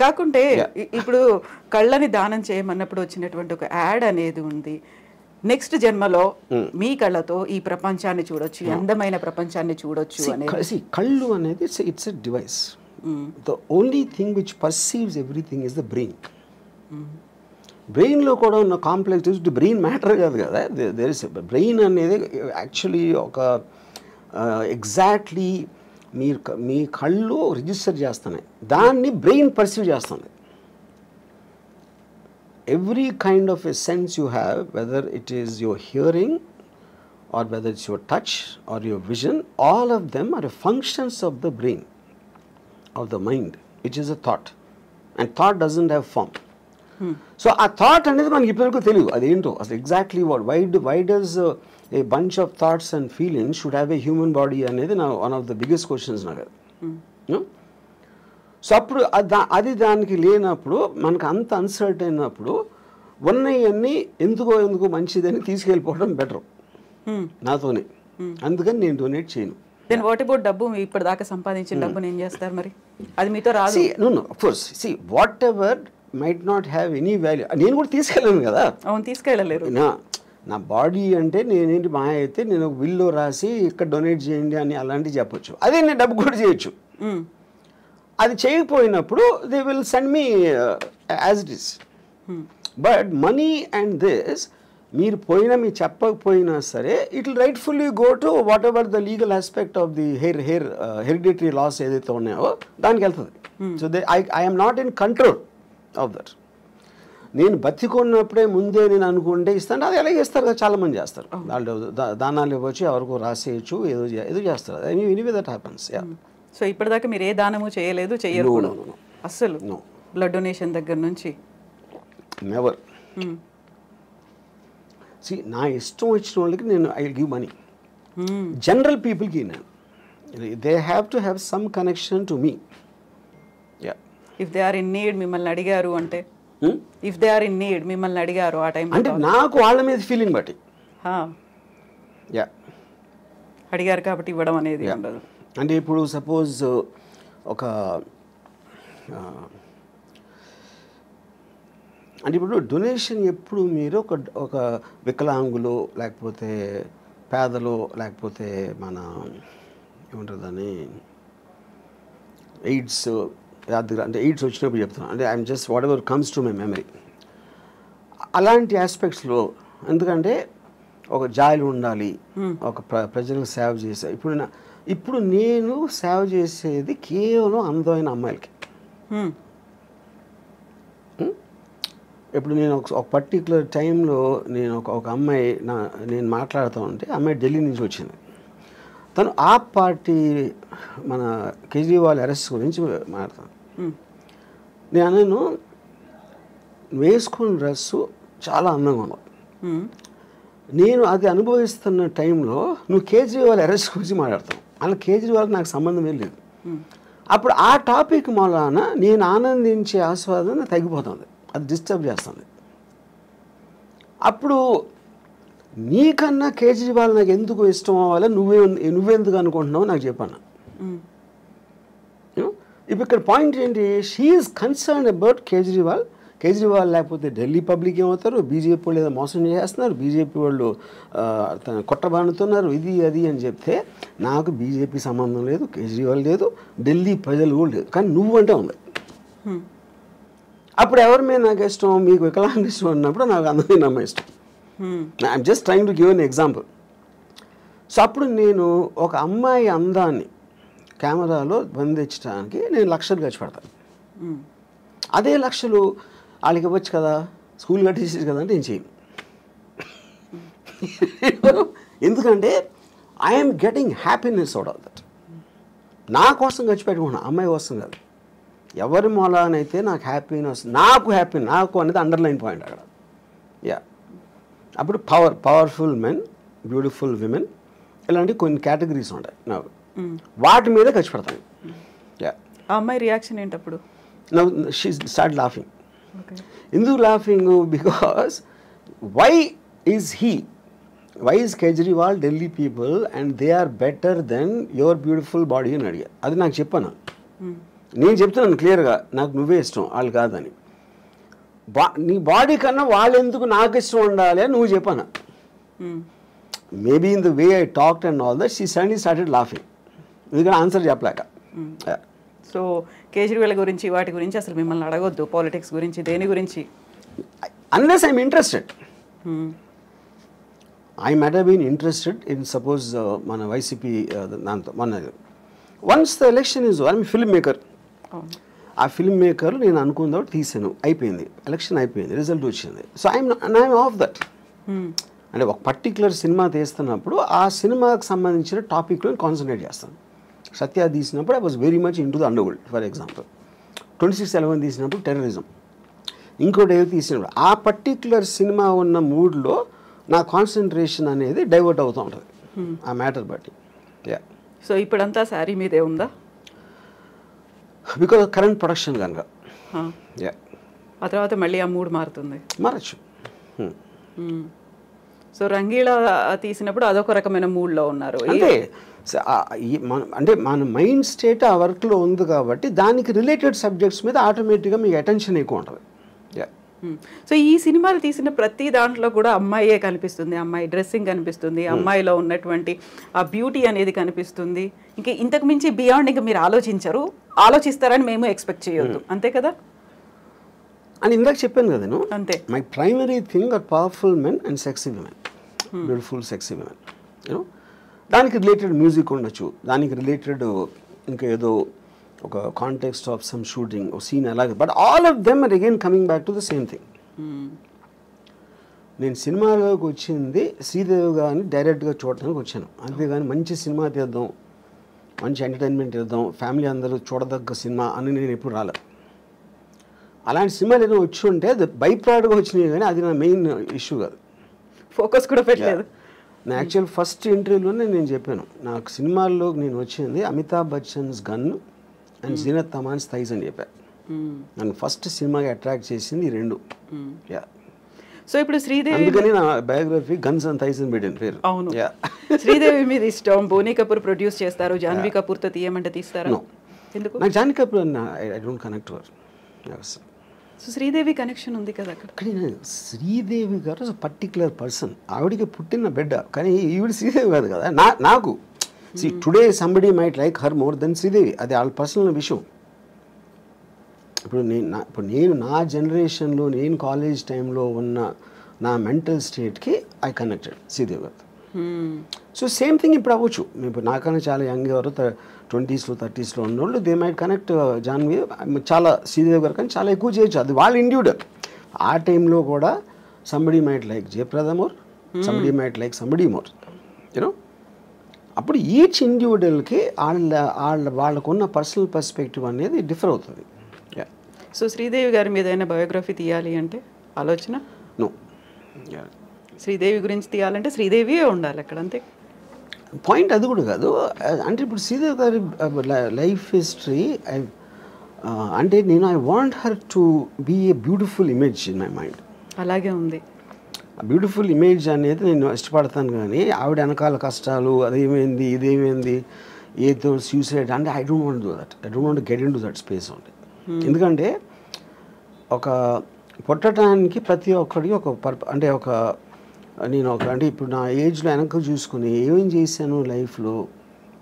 కాకుంటే ఇప్పుడు కళ్ళని దానం చేయమన్నప్పుడు వచ్చినటువంటి ఒక యాడ్ అనేది ఉంది. నెక్స్ట్ జన్మలో మీ కళ్ళతో ఈ ప్రపంచాన్ని చూడొచ్చు, అందమైన ప్రపంచాన్ని చూడొచ్చు అనేది. కళ్ళు అనేది it's a device. The only thing which perceives everything is the brain. బ్రెయిన్లో కూడా ఉన్న కాంప్లెక్స్ బ్రెయిన్ మ్యాటర్ కాదు కదా. దేర్ ఇస్ బ్రెయిన్ అనేది యాక్చువల్లీ ఒక ఎగ్జాక్ట్లీ మీ కళ్ళు రిజిస్టర్ చేస్తున్నాయి, దాన్ని బ్రెయిన్ పర్సీవ్ చేస్తుంది. Every kind of a sense you have, whether it is your hearing or whether it's your touch or your vision, all of them are functions of the brain, of the mind, which is a thought, and thought doesn't have form. So a thought అనేది మనకి ఇప్పటివరకు తెలియదు అదేంటో అసలు exactly why does a bunch of thoughts and feelings should have a human body అనేది నా one of the biggest questions నాకు. So అప్పుడు అది దానికి లేనప్పుడు మనకు అంత అన్సర్టైన్ అయినప్పుడు ఉన్నవన్నీ ఎందుకో మంచిదని తీసుకెళ్ళిపోవడం బెటర్ నాతోనే. అందుకని నేను డొనేట్ చేయను. దెన్ వాట్ అబౌట్ డబ్బు? ఇప్పటిదాకా సంపాదించిన డబ్బుని ఏం చేస్తారు మరి? అది మీతో రాదు. No of course whatever might not have any value. నేను కూడా తీసుకెళ్ళాను కదా. అవును, తీసుకెళ్ళలేరు. నా బాడీ అంటే నేనేంటి మా అయితే నేను ఒక బిల్లో రాసి ఇక్కడ డొనేట్ చేయండి అని అలాంటివి చెప్పొచ్చు. అదే నేను డబ్బు కూడా చేయొచ్చు. అది చేయకపోయినప్పుడు they will send me as it is. But money and this మీరు చెప్పకపోయినా సరే it will rightfully go to whatever the legal aspect of the hereditary laws ఏదైతే ఉన్నాయో దానికి వెళ్తుంది. So I am not in control of that. నేను బతికున్నప్పుడే ముందే నేను అనుకుంటే ఇస్తాను, అది ఎలాగే ఇస్తారు కదా, చాలామంది చేస్తారు. వాళ్ళు దానాలు ఇవ్వచ్చు, ఎవరికో రాసేయచ్చు, ఏదో చేస్తారు. Anyway that happens. సో ఇప్పటిదాకా మీరు ఏ దానము చేయలేదు, చెయ్యరు అస్సలు? బ్లడ్ డొనేషన్ దగ్గర నుంచి నెవర్. నా ఇష్టం వచ్చిన వాళ్ళకి నేను I will give money. General పీపుల్కి నేను they have to have some connection to me. If they are in need మిమ్మల్ని అడిగారు అంటే, if they are in need మిమ్మల్ని అడిగారు ఆ టైం అంటే నాకు వాళ్ళ మీద ఫీలింగ్ బట్టి అడిగారు కాబట్టి ఇవ్వడం అనేది ఉండదు. అంటే ఇప్పుడు సపోజ్ ఒక అంటే ఇప్పుడు డొనేషన్ ఎప్పుడు మీరు ఒక వికలాంగులు లేకపోతే పేదలు లేకపోతే మన ఏమంటారు దాన్ని ఎయిడ్స్ అంటే ఎయిడ్స్ వచ్చినప్పుడు చెప్తున్నాను. అంటే I'm just what ever comes to my memory అలాంటి ఆస్పెక్ట్స్లో. ఎందుకంటే ఒక జాలి ఉండాలి, ఒక ప్రజలకు సేవ చేసే. ఇప్పుడు నేను సేవ చేసేది కేవలం అందమైన అమ్మాయిలకి. ఇప్పుడు నేను ఒక పర్టికులర్ టైంలో నేను ఒక అమ్మాయి నేను మాట్లాడుతూ ఉంటే, అమ్మాయి ఢిల్లీ నుంచి వచ్చింది. తను ఆ పార్టీ మన కేజ్రీవాల్ అరెస్ట్ గురించి మాట్లాడతాను. నేను వేసుకున్న డ్రెస్సు చాలా అందంగా ఉంది. నేను అది అనుభవిస్తున్న టైంలో నువ్వు కేజ్రీవాల్ అరెస్ట్ గురించి మాట్లాడతావు. అలా కేజ్రీవాల్కి నాకు సంబంధమే లేదు. అప్పుడు ఆ టాపిక్ మూలాన నేను ఆనందించే ఆస్వాదన తగ్గిపోతుంది, అది డిస్టర్బ్ చేస్తుంది. అప్పుడు నీకన్నా కేజ్రీవాల్ నాకు ఎందుకు ఇష్టం అవ్వాలి, నువ్వెందుకు అనుకుంటున్నావు నాకు చెప్పాను. ఇప్పుడు ఇక్కడ పాయింట్ ఏంటి, she is concern about Kejriwal. Kejriwal లేకపోతే ఢిల్లీ పబ్లిక్ ఏమవుతారు, బీజేపీ వాళ్ళు ఏదో మోసం చేస్తున్నారు, బీజేపీ వాళ్ళు కొట్టబానుతున్నారు, ఇది అది అని చెప్తే నాకు బీజేపీ సంబంధం లేదు, కేజ్రీవాల్ లేదు, ఢిల్లీ ప్రజలు కూడా లేదు, కానీ నువ్వంటే ఉంది. అప్పుడు ఎవరి మీద నాకు ఇష్టం, మీకు వికలాంగ ఇష్టం అన్నప్పుడు నాకు అందమైన అమ్మాయి ఇష్టం. I'm just trying to give an example. So అప్పుడు నేను ఒక అమ్మాయి అందాన్ని కెమెరాలో బంధించడానికి నేను లక్షలు ఖర్చు పెడతాను. అదే లక్షలు వాళ్ళకి ఇవ్వచ్చు కదా, స్కూల్ కట్టేసేది కదా అంటే నేను చేయను. ఎందుకంటే I'm getting happiness out of that. నా కోసం ఖర్చు పెట్టుకున్నాను, అమ్మాయి కోసం కాదు. ఎవరి మూలానైతే నాకు హ్యాపీనెస్, నాకు అనేది అండర్లైన్ పాయింట్ అక్కడ. అప్పుడు పవర్ఫుల్ మెన్, బ్యూటిఫుల్ విమెన్, ఇలాంటి కొన్ని కేటగిరీస్ ఉంటాయి నాకు, వాటి మీద ఖర్చు పెడతాను. ఆ అమ్మాయి reaction ఏంటప్పుడు? Now she started laughing. ఎందుకు laughing? Because why is Kejriwal Delhi people and they are better than your beautiful body అని అడిగా. అది నాకు చెప్పాను. నేను చెప్తున్నాను క్లియర్గా, నాకు నువ్వే ఇష్టం వాళ్ళు కాదని. నీ బాడీ కన్నా వాళ్ళు ఎందుకు నాకు ఇష్టం ఉండాలి అని నువ్వు చెప్పాను. Maybe in the way I talked and all that she suddenly started laughing. ఎందుకంటే ఆన్సర్ చెప్పలేక. సో కేజ్రీవాల్ గురించి వాటి గురించి అసలు మిమ్మల్ని అడగొద్దు, పాలిటిక్స్ గురించి, దేని గురించి. Unless I'm interested. I might have been interested in suppose మన వైసీపీ దాంతో మన once the election is I'm film maker. ఆ ఫిల్మ్ మేకర్ నేను అనుకున్న తీసాను, అయిపోయింది, ఎలక్షన్ అయిపోయింది, రిజల్ట్ వచ్చింది. So I'm off that. అంటే ఒక పర్టికులర్ సినిమా తీస్తున్నప్పుడు ఆ సినిమాకి సంబంధించిన టాపిక్లో కాన్సన్ట్రేట్ చేస్తాను. సత్య తీసినప్పుడు I was very much in to the under world for example. 26/11 తీసినప్పుడు టెర్రరిజం. ఇంకోటి ఏదో తీసినప్పుడు ఆ పర్టికులర్ సినిమా ఉన్న మూడ్లో నా కాన్సన్ట్రేషన్ అనేది డైవర్ట్ అవుతూ ఉంటుంది ఆ మ్యాటర్ బట్టి. సో ఇప్పుడంతా శారీ మీదే ఉందా? బికాజ్ కరెంట్ ప్రొడక్షన్ కనుక. ఆ తర్వాత మళ్ళీ ఆ మూడ్ మారుతుంది, మారచ్చు. సో రంగీలా తీసినప్పుడు అదొక రకమైన మూడ్లో ఉన్నారు. అంటే అంటే మన మైండ్ స్టేట్ ఆ వర్క్లో ఉంది కాబట్టి దానికి రిలేటెడ్ సబ్జెక్ట్స్ మీద ఆటోమేటిక్గా మీకు అటెన్షన్ ఎక్కువ ఉంటుంది. సో ఈ సినిమాలు తీసిన ప్రతి దాంట్లో కూడా అమ్మాయే కనిపిస్తుంది, అమ్మాయి డ్రెస్సింగ్ కనిపిస్తుంది, అమ్మాయిలో ఉన్నటువంటి ఆ బ్యూటీ అనేది కనిపిస్తుంది. ఇంకా ఇంతకు మించి బియాండ్ ఇంకా మీరు ఆలోచిస్తారని మేము ఎక్స్పెక్ట్ చేయొద్దు, అంతే కదా? అని ఇందాక చెప్పాను కదా నేను. అంతే. My primary thing are powerful men and sexy women, beautiful sexy women. You know దానికి రిలేటెడ్ మ్యూజిక్ ఉండొచ్చు, దానికి రిలేటెడ్ ఇంకా ఏదో ఒక కాంటెక్స్ట్ ఆఫ్ సమ్ షూటింగ్ ఒక సీన్ అలాగే. But all of them are again coming back to the same thing. నేను సినిమాలోకి వచ్చింది శ్రీదేవి గారిని డైరెక్ట్గా చూడటానికి వచ్చాను, అంతేగాని మంచి సినిమా తీద్దాం, మంచి ఎంటర్టైన్మెంట్ ఇద్దాం, ఫ్యామిలీ అందరూ చూడదగ్గ సినిమా అని నేను ఎప్పుడు రాలేదు. అలాంటి సినిమాలు ఏదో వచ్చి ఉంటే అది బై ప్రోడక్ట్గా వచ్చినాయి, కానీ అది నా మెయిన్ ఇష్యూ కాదు. ఫోకస్ కూడా పెట్టలేదు. నా యాక్చువల్ ఫస్ట్ ఇంటర్వ్యూలోనే నేను చెప్పాను, నాకు సినిమాల్లో నేను వచ్చింది Amitabh Bachchan's gun and Zeenat Aman's thighs అని చెప్పాను. నన్ను ఫస్ట్ సినిమాకి అట్రాక్ట్ చేసింది ఈ రెండు. సో ఇప్పుడు శ్రీదేవి, అందుకని నా బయోగ్రఫీ గన్స్ అండ్ థైస్ అని పెట్టాను పేరు. అవును. శ్రీదేవి మీద ఇష్టం, బోనీ కపూర్ ప్రొడ్యూస్ చేస్తారు, జాన్వీ కపూర్తో తీయమంటే తీస్తారా? ఎందుకు? నాకు Janhvi Kapoor I don't connect work. So Sridevi connection ఉంది కదా అక్కడ. కానీ శ్రీదేవి గారు పర్టికులర్ పర్సన్, ఆవిడికి పుట్టిన బిడ్డ, కానీ ఈవిడ శ్రీదేవి కాదు కదా. నాకు today somebody might like her more than Sridevi, అది వాళ్ళ పర్సనల్ విషయం. ఇప్పుడు నేను నా జనరేషన్లో నేను కాలేజ్ టైంలో ఉన్న నా మెంటల్ స్టేట్కి ఐ కనెక్టెడ్ శ్రీదేవి గారు. సో సేమ్ థింగ్ ఇప్పుడు అవ్వచ్చు. ఇప్పుడు నాకన్నా చాలా యంగ్ ఎవరు 20s, 30s ఉన్నోళ్ళు దే మైట్ కనెక్ట్ జాన్వీ చాలా శ్రీదేవి గారు, కానీ చాలా ఎక్కువ చేయొచ్చు, అది వాళ్ళ ఇండివిజువల్. ఆ టైంలో కూడా somebody might like Jayaprada more, somebody might like somebody more, you know. అప్పుడు ఈచ్ ఇండివిజువల్కి వాళ్ళకున్న పర్సనల్ పర్స్పెక్టివ్ అనేది డిఫర్ అవుతుంది. సో శ్రీదేవి గారి మీద ఏదైనా బయోగ్రఫీ తీయాలి అంటే ఆలోచన? నో. శ్రీదేవి గురించి తీయాలంటే శ్రీదేవియే ఉండాలి అక్కడ, అంతే. పాయింట్ అది కూడా కాదు. అంటే ఇప్పుడు శ్రీదేవి గారి లైఫ్ హిస్టరీ అంటే నేను I want her to be a beautiful image in my mind. అలాగే ఉంది. బ్యూటిఫుల్ ఇమేజ్ అనేది నేను ఇష్టపడతాను, కానీ ఆవిడ వెనకాల కష్టాలు, అదేమైంది ఇదేమైంది ఏదో సూసైడ్ అంటే I don't want do that. I don't want get in to that space only. ఎందుకంటే ఒక పుట్టడానికి ప్రతి ఒక్కడికి ఒక అంటే అంటే ఇప్పుడు నా ఏజ్లో వెనక చూసుకుని ఏమేం చేశాను లైఫ్లో,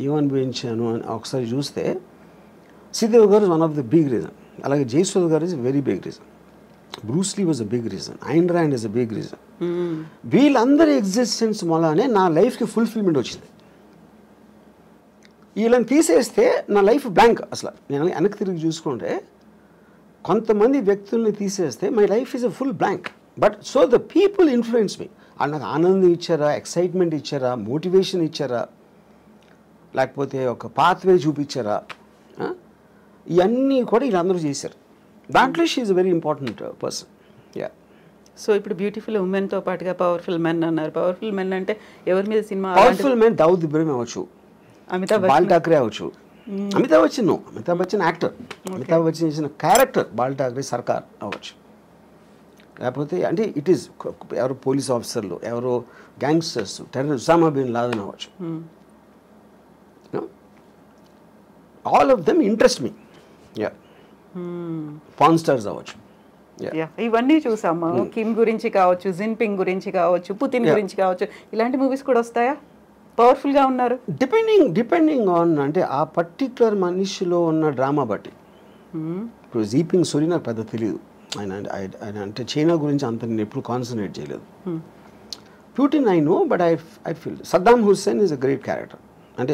ఏమనుభవించాను అని ఒకసారి చూస్తే Sridevi garu one of the big reason. అలాగే Jayasudha garu is very big reason. Bruce Lee was a big reason. Ayn Rand is a big reason. వీళ్ళందరి ఎగ్జిస్టెన్స్ వల్లనే నా లైఫ్కి ఫుల్ఫిల్మెంట్ వచ్చింది. వీళ్ళని తీసేస్తే నా లైఫ్ బ్లాంక్. అసలు నేను వెనక్కి తిరిగి చూసుకుంటే కొంతమంది వ్యక్తుల్ని తీసేస్తే my life is a full blank. But so the people influence me. వాళ్ళు నాకు ఆనందం ఇచ్చారా, ఎక్సైట్మెంట్ ఇచ్చారా, మోటివేషన్ ఇచ్చారా, లేకపోతే ఒక పాత్వే చూపించారా, ఇవన్నీ కూడా వీళ్ళందరూ చేశారు. దాంట్లో she is very important person. So ఇప్పుడు బ్యూటిఫుల్ ఉమెన్తో పాటుగా పవర్ఫుల్ మెన్ అన్నారు. పవర్ఫుల్ మెన్ అంటే ఎవరి మీద cinema? Powerful men Dawood Ibrahim అవ్వచ్చు, బాల్ ఠాక్రే అవ్వచ్చు. అమితాబ్ బచ్చన్ యాక్టర్, అమితాబ్ బచ్చన్ చేసిన క్యారెక్టర్ బాల్ ఠాక్రే సర్కార్ అవ్వచ్చు. లేకపోతే అంటే ఇట్ ఈస్ ఎవరో పోలీస్ ఆఫీసర్లు, ఎవరో గ్యాంగ్స్టర్స్, ఉసామా బిన్ లాదెన్ అవ్వచ్చు. All of them interest me. Yeah pan stars అవ్వచ్చు. ఇవన్నీ చూసాము. కిమ్ గురించి కావచ్చు, జిన్పింగ్ గురించి కావచ్చు, పుతిన్ గురించి కావచ్చు, ఇలాంటి మూవీస్ కూడా వస్తాయా? పవర్ఫుల్ గా ఉన్నారు. డిపెండింగ్ ఆన్ అంటే ఆ పర్టిక్యులర్ మనిషిలో ఉన్న డ్రామా బట్టి. ఇప్పుడు జీపింగ్ సూరి నాకు పెద్ద తెలియదు, ఆయన అంటే చైనా గురించి అంత నేను ఎప్పుడు కాన్సన్ట్రేట్ చేయలేదు. Putin I know, but I feel Saddam Hussain is a great character. అంటే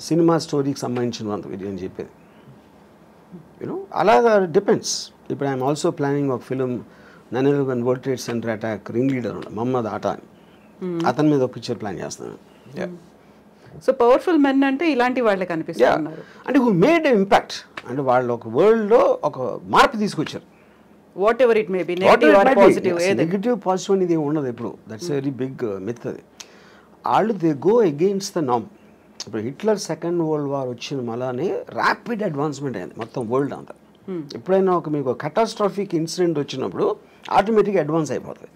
సినిమా స్టోరీకి సంబంధించినంత ఇది అని చెప్పేది. యూనో అలాగా డిపెండ్స్. ఇప్పుడు ఐఎమ్ ఆల్సో ప్లానింగ్ ఒక film 9/11 world trade centre attack ring leader ఉన్నాడు మహమ్మద్ ఆటా అని, అతని మీద ఒక పిక్చర్ ప్లాన్ చేస్తున్నాను. సో పవర్ఫుల్ మెన్ అంటే ఇలాంటి వాళ్ళే కనిపిస్తున్నారు. అంటే హూ మేడ్ ఇంపాక్ట్, అంటే వాళ్ళు ఒక వరల్డ్లో ఒక మార్పు తీసుకొచ్చారు. Whatever it may be, negative or positive, negative positive అనేది ఉండదు ఎప్పుడు. దట్స్ వెరీ బిగ్ మిత్ అది. వాళ్ళు దే గో అగెయిన్స్ట్ ద నామ్. ఇప్పుడు హిట్లర్ సెకండ్ వరల్డ్ వార్ వచ్చిన మళ్ళానే ర్యాపిడ్ అడ్వాన్స్మెంట్ అయింది మొత్తం వరల్డ్ అంతా. ఎప్పుడైనా మీకు కటాస్ట్రాఫిక్ ఇన్సిడెంట్ వచ్చినప్పుడు ఆటోమేటిక్గా అడ్వాన్స్ అయిపోతుంది.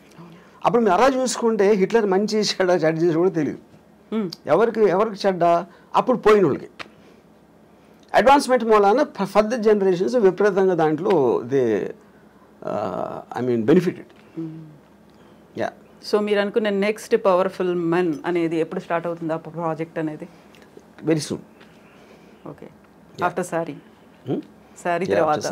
అప్పుడు మీరు అలా చూసుకుంటే హిట్లర్ మంచి చేసాడా చెడ్డ చేసాడు కూడా తెలియదు. ఎవరికి చెడ్డ అప్పుడు పోయిన వాళ్ళకి. అడ్వాన్స్మెంట్ మూలాన ఫర్దర్ జనరేషన్స్ విపరీతంగా దాంట్లో దే బెనిఫిటెడ్. యా. సో మీరు అనుకున్న నెక్స్ట్ పవర్ఫుల్ మెన్ అనేది ఎప్పుడు స్టార్ట్ అవుతుంది ఆ ప్రాజెక్ట్ అనేది? Very soon. Okay, after sorry తర్వాత.